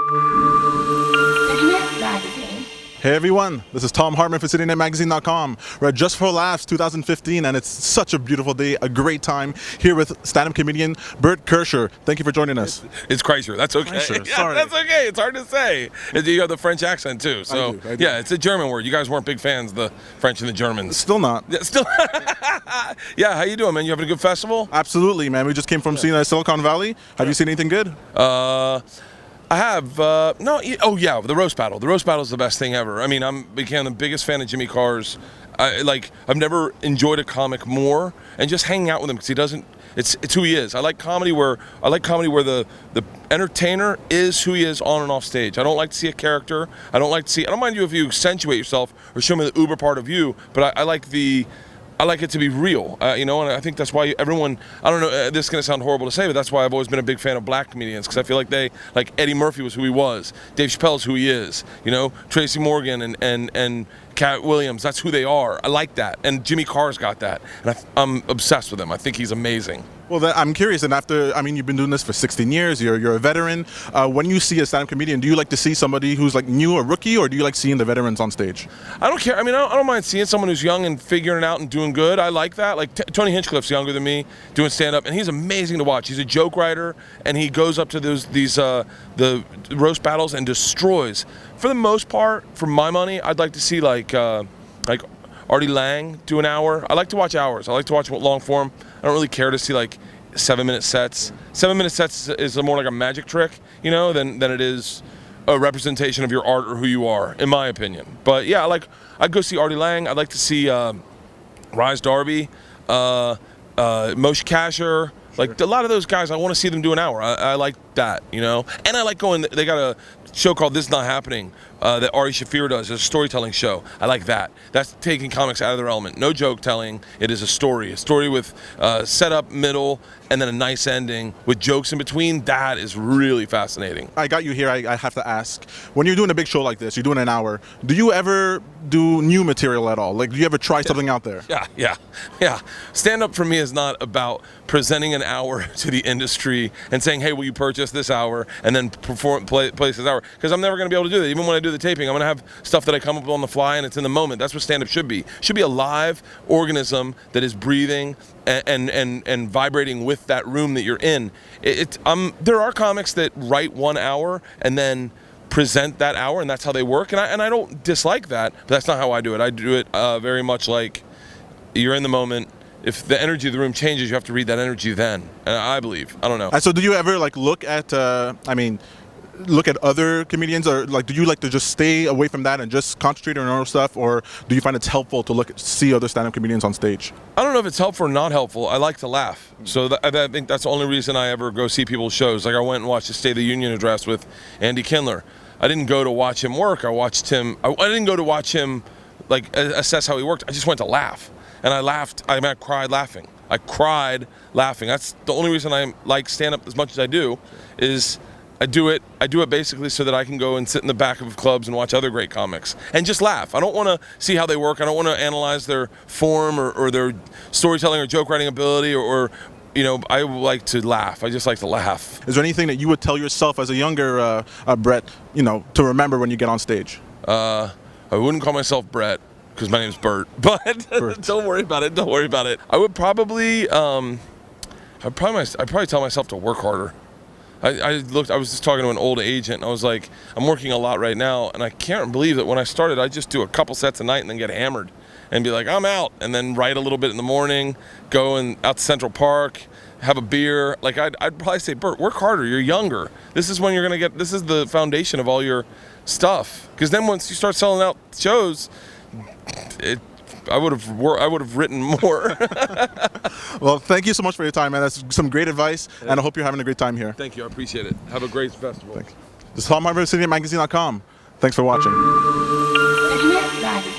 Internet Magazine. Hey everyone, this is Tom Hartman for CityNetMagazine.com. We're at Just for Laughs 2015 and it's such a beautiful day, a great time here with stand-up comedian Bert Kreischer. Thank you for joining us. It's Kreischer, that's okay. Kreischer, Yeah, sorry. that's okay, it's hard to say. You have the French accent too, so I do. yeah, it's a German word. You guys weren't big fans of the French and the Germans. Still not. Yeah, still. Yeah, how you doing, man? You having a good festival? Absolutely, man. We just came from seeing Silicon Valley. Have you seen anything good? I have, oh yeah, the roast battle. The roast battle is the best thing ever. I mean, became the biggest fan of Jimmy Carr's. I've never enjoyed a comic more, and just hanging out with him because it's who he is. I like comedy where the entertainer is who he is on and off stage. I don't like to see a character. I don't mind you if you accentuate yourself or show me the uber part of you, but I like it to be real, and I think that's why everyone, I don't know, this is going to sound horrible to say, but that's why I've always been a big fan of black comedians, because I feel like Eddie Murphy was who he was, Dave Chappelle's who he is, Tracy Morgan and Cat Williams, that's who they are. I like that, and Jimmy Carr's got that, and I'm obsessed with him. I think he's amazing. Well, I'm curious, and you've been doing this for 16 years, you're a veteran. When you see a stand-up comedian, do you like to see somebody who's like new or rookie, or do you like seeing the veterans on stage? I don't care. I don't mind seeing someone who's young and figuring it out and doing good. I like that. Like Tony Hinchcliffe's younger than me, doing stand-up, and he's amazing to watch. He's a joke writer, and he goes up to the roast battles and destroys. For the most part, for my money, I'd like to see like Artie Lang do an hour. I like to watch hours. I like to watch long form. I don't really care to see like 7-minute sets. 7-minute sets is more like a magic trick, than it is a representation of your art or who you are, in my opinion. But yeah, I'd go see Artie Lang. I'd like to see Rise Darby, Moshe Kasher. Like a lot of those guys, I want to see them do an hour. I like that, and I like going. They got a show called This Is Not Happening that Ari Shaffir does. It's a storytelling show. I like that. That's taking comics out of their element. No joke telling. It is a story with setup, middle, and then a nice ending with jokes in between. That is really fascinating. I got you here. I have to ask, when you're doing a big show like this, you're doing an hour, do you ever do new material at all? Like, do you ever try something out there? Yeah. Stand-up for me is not about presenting an hour to the industry and saying, hey, will you purchase this hour, and then play this hour, because I'm never going to be able to do that. Even when I do the taping, I'm going to have stuff that I come up with on the fly, and it's in the moment. That's what stand-up should be. It should be a live organism that is breathing and vibrating with that room that you're in. There are comics that write 1 hour and then present that hour, and that's how they work, and I don't dislike that, but that's not how I do it. I do it very much like you're in the moment. If the energy of the room changes, you have to read that energy then, and I believe. I don't know. So do you ever look at other comedians, or do you like to just stay away from that and just concentrate on your own stuff, or do you find it's helpful to see other stand-up comedians on stage? I don't know if it's helpful or not helpful. I like to laugh, so I think that's the only reason I ever go see people's shows. Like I went and watched the State of the Union address with Andy Kindler. I didn't go to watch him work. I didn't go to watch him assess how he worked. I just went to laugh, and I laughed. I cried laughing. That's the only reason I like stand-up as much as I do, is I do it basically so that I can go and sit in the back of clubs and watch other great comics and just laugh. I don't want to see how they work. I don't want to analyze their form or their storytelling or joke writing ability or I like to laugh. I just like to laugh. Is there anything that you would tell yourself as a younger Brett, to remember when you get on stage? I wouldn't call myself Brett, because my name's Bert, but Bert. Don't worry about it. I would probably, I'd probably tell myself to work harder. I was just talking to an old agent, and I was like, I'm working a lot right now, and I can't believe that when I started, I just do a couple sets a night and then get hammered and be like, I'm out, and then write a little bit in the morning, go out to Central Park, have a beer. I'd probably say, Bert, work harder. You're younger. This is when you're going to this is the foundation of all your stuff. Because then once you start selling out shows, I would have written more. Well, thank you so much for your time, man. That's some great advice, and I hope you're having a great time here. Thank you. I appreciate it. Have a great festival. Thanks. This is Tom Hartman, CityNetMagazine.com. Thanks for watching. Internet Magazine.